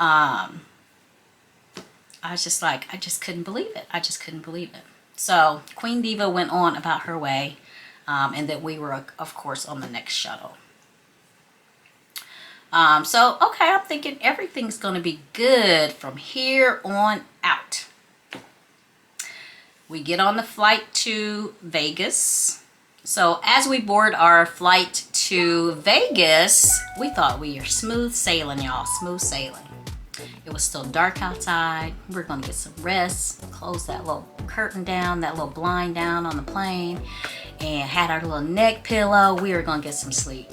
I was just like, I just couldn't believe it. I just couldn't believe it. So Queen Diva went on about her way, and then we were, of course, on the next shuttle. So, okay, I'm thinking everything's going to be good from here on out. We get on the flight to Vegas. So as we board our flight to Vegas, we thought we were smooth sailing, y'all, smooth sailing. It was still dark outside. We were going to get some rest, close that little curtain down, that little blind down on the plane, and had our little neck pillow. We were going to get some sleep.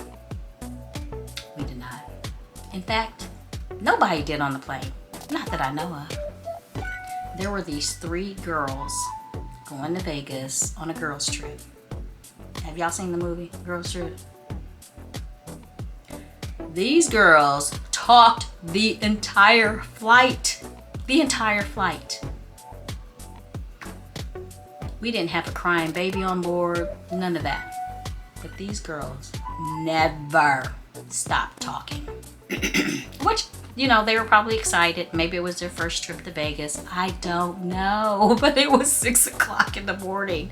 We did not. In fact, nobody did on the plane. Not that I know of. There were these 3 girls going to Vegas on a girls' trip. Have y'all seen the movie, Girls Trip? These girls talked the entire flight. The entire flight. We didn't have a crying baby on board, none of that. But these girls never stopped talking. Which, you know, they were probably excited. Maybe it was their first trip to Vegas. I don't know. But it was 6 o'clock in the morning.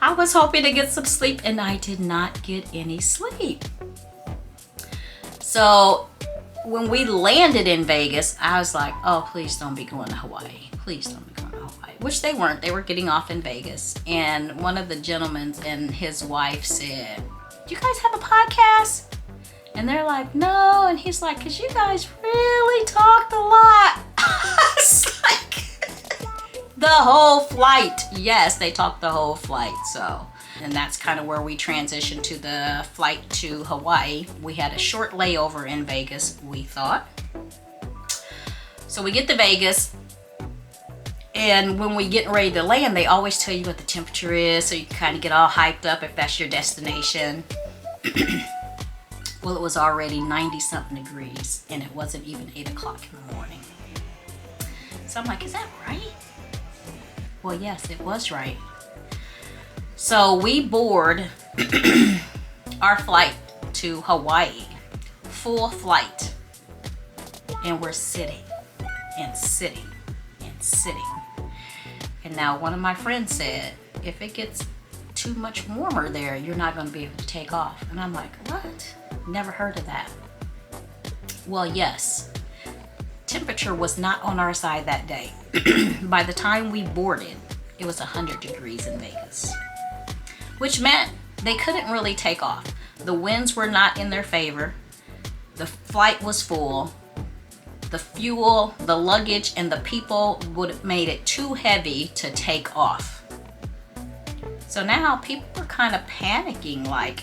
I was hoping to get some sleep, and I did not get any sleep. So when we landed in Vegas, I was like, oh, please don't be going to Hawaii. Please don't be going to Hawaii. Which they weren't. They were getting off in Vegas. And one of the gentlemen and his wife said, do you guys have a podcast? And they're like, no. And he's like, because you guys really talked a lot. It's like the whole flight. Yes, they talked the whole flight. So, and that's kind of where we transitioned to the flight to Hawaii. We had a short layover in Vegas, we thought. So we get to Vegas. And when we get ready to land, they always tell you what the temperature is. So you can kind of get all hyped up if that's your destination. Well, it was already 90-something degrees, and it wasn't even 8 o'clock in the morning. So I'm like, is that right? Well, yes, it was right. So we board our flight to Hawaii, full flight, and we're sitting and sitting and sitting. And now one of my friends said, if it gets too much warmer there, you're not going to be able to take off. And I'm like, what? Never heard of that. Well, yes, temperature was not on our side that day. By the time we boarded, it was 100 degrees in Vegas, which meant they couldn't really take off. The winds were not in their favor. The flight was full. The fuel, the luggage, and the people would have made it too heavy to take off. So now people are kind of panicking, like,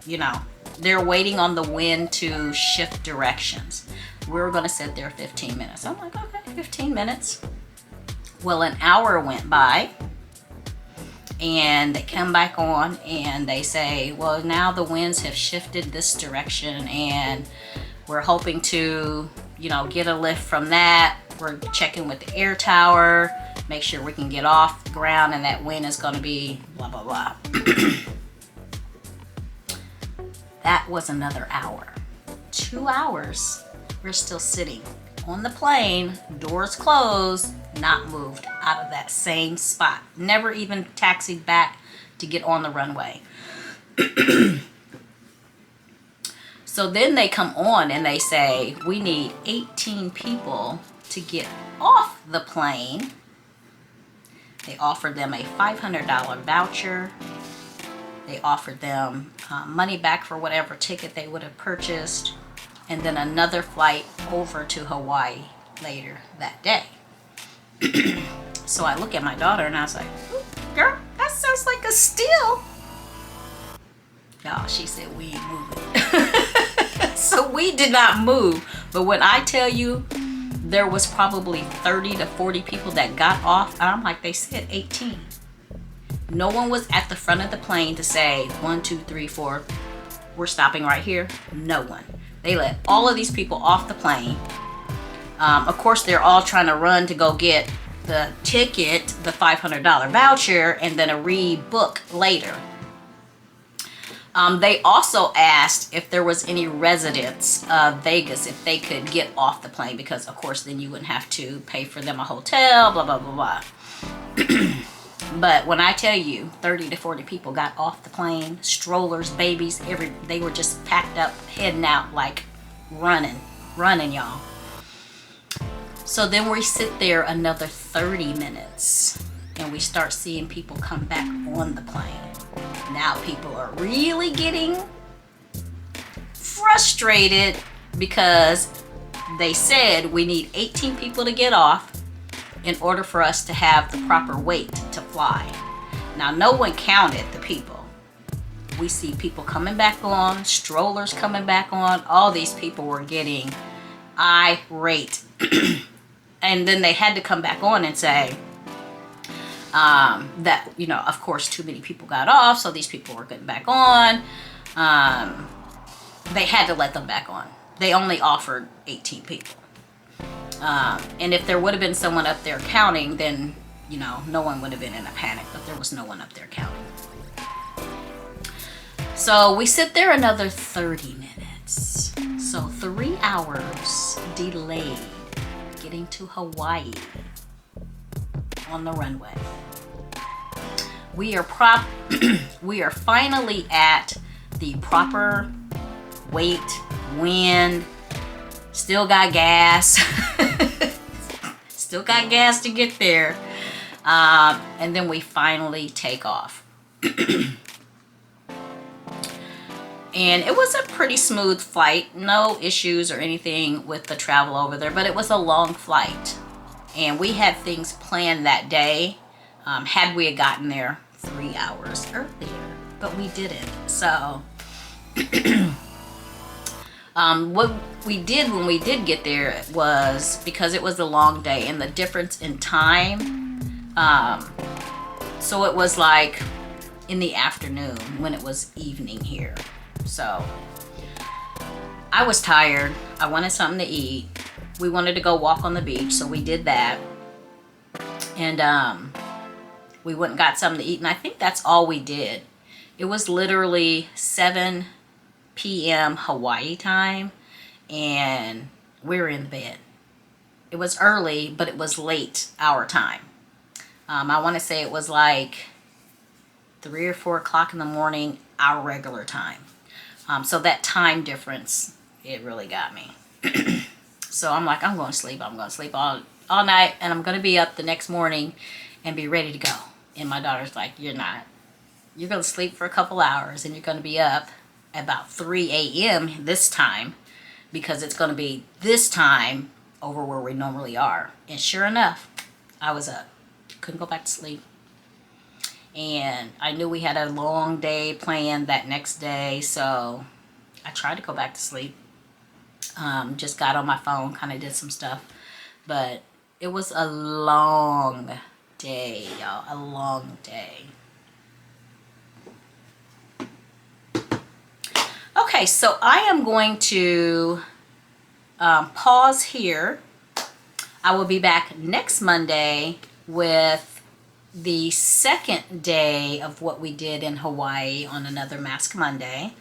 you know, they're waiting on the wind to shift directions. We're going to sit there 15 minutes. I'm like, okay, 15 minutes. Well, an hour went by, and they come back on and they say, well, now the winds have shifted this direction, and we're hoping to, you know, get a lift from that. We're checking with the air tower, make sure we can get off the ground, and that wind is going to be blah, blah, blah. That was another hour. 2 hours. We're still sitting on the plane, doors closed, not moved out of that same spot. Never even taxied back to get on the runway. So then they come on and they say, we need 18 people to get off the plane. They offered them a $500 voucher. They offered them money back for whatever ticket they would have purchased, and then another flight over to Hawaii later that day. So I look at my daughter and I was like, girl, that sounds like a steal. Y'all, she said we ain't moving. So we did not move. But when I tell you, there was probably 30 to 40 people that got off, and I'm like, they said 18. No one was at the front of the plane to say 1, 2, 3, 4, we're stopping right here. No one. They let all of these people off the plane. Of course, they're all trying to run to go get the ticket, the $500 voucher, and then a rebook later. They also asked if there was any residents of Vegas, if they could get off the plane, because of course then you wouldn't have to pay for them a hotel, blah, blah, blah, blah. But when I tell you 30 to 40 people got off the plane, strollers, babies, they were just packed up, heading out, like running, y'all. So then we sit there another 30 minutes and we start seeing people come back on the plane. Now people are really getting frustrated because they said we need 18 people to get off in order for us to have the proper weight to fly. Now, no one counted the people. We see people coming back on, strollers coming back on. All these people were getting irate. And then they had to come back on and say that, you know, of course, too many people got off, so these people were getting back on. They had to let them back on. They only offered 18 people. And if there would have been someone up there counting, then, you know, no one would have been in a panic, but there was no one up there counting. So we sit there another 30 minutes. So 3 hours delayed getting to Hawaii on the runway. We are finally at the proper weight, wind, still got gas. Still got gas to get there. And then we finally take off. And it was a pretty smooth flight. No issues or anything with the travel over there, but it was a long flight. And we had things planned that day, had we had gotten there 3 hours earlier, but we didn't. So what we did when we did get there was, because it was a long day and the difference in time, so it was like in the afternoon when it was evening here. So I was tired. I wanted something to eat. We wanted to go walk on the beach, so we did that. And we went and got something to eat, and I think that's all we did. It was literally 7 p.m. Hawaii time, and we were in bed. It was early, but it was late our time. I want to say it was like 3 or 4 o'clock in the morning, our regular time. So that time difference, it really got me. So I'm like, I'm going to sleep. I'm going to sleep all night, and I'm going to be up the next morning and be ready to go. And my daughter's like, you're not. You're going to sleep for a couple hours, and you're going to be up about 3 a.m. this time, because it's going to be this time over where we normally are. And sure enough, I was up. Couldn't go back to sleep. And I knew we had a long day planned that next day, so I tried to go back to sleep. Just got on my phone, kind of did some stuff. But it was a long day, y'all. A long day. Okay, so I am going to pause here. I will be back next Monday with the second day of what we did in Hawaii on another Mask Monday.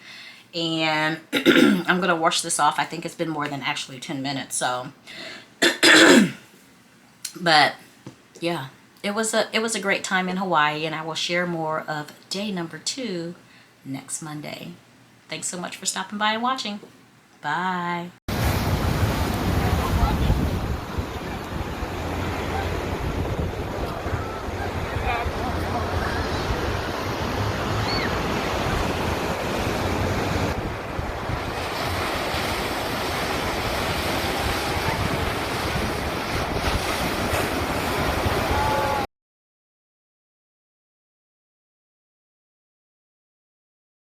And I'm going to wash this off. I think it's been more than actually 10 minutes. So, but yeah, it was a great time in Hawaii, and I will share more of day number 2 next Monday. Thanks so much for stopping by and watching. Bye.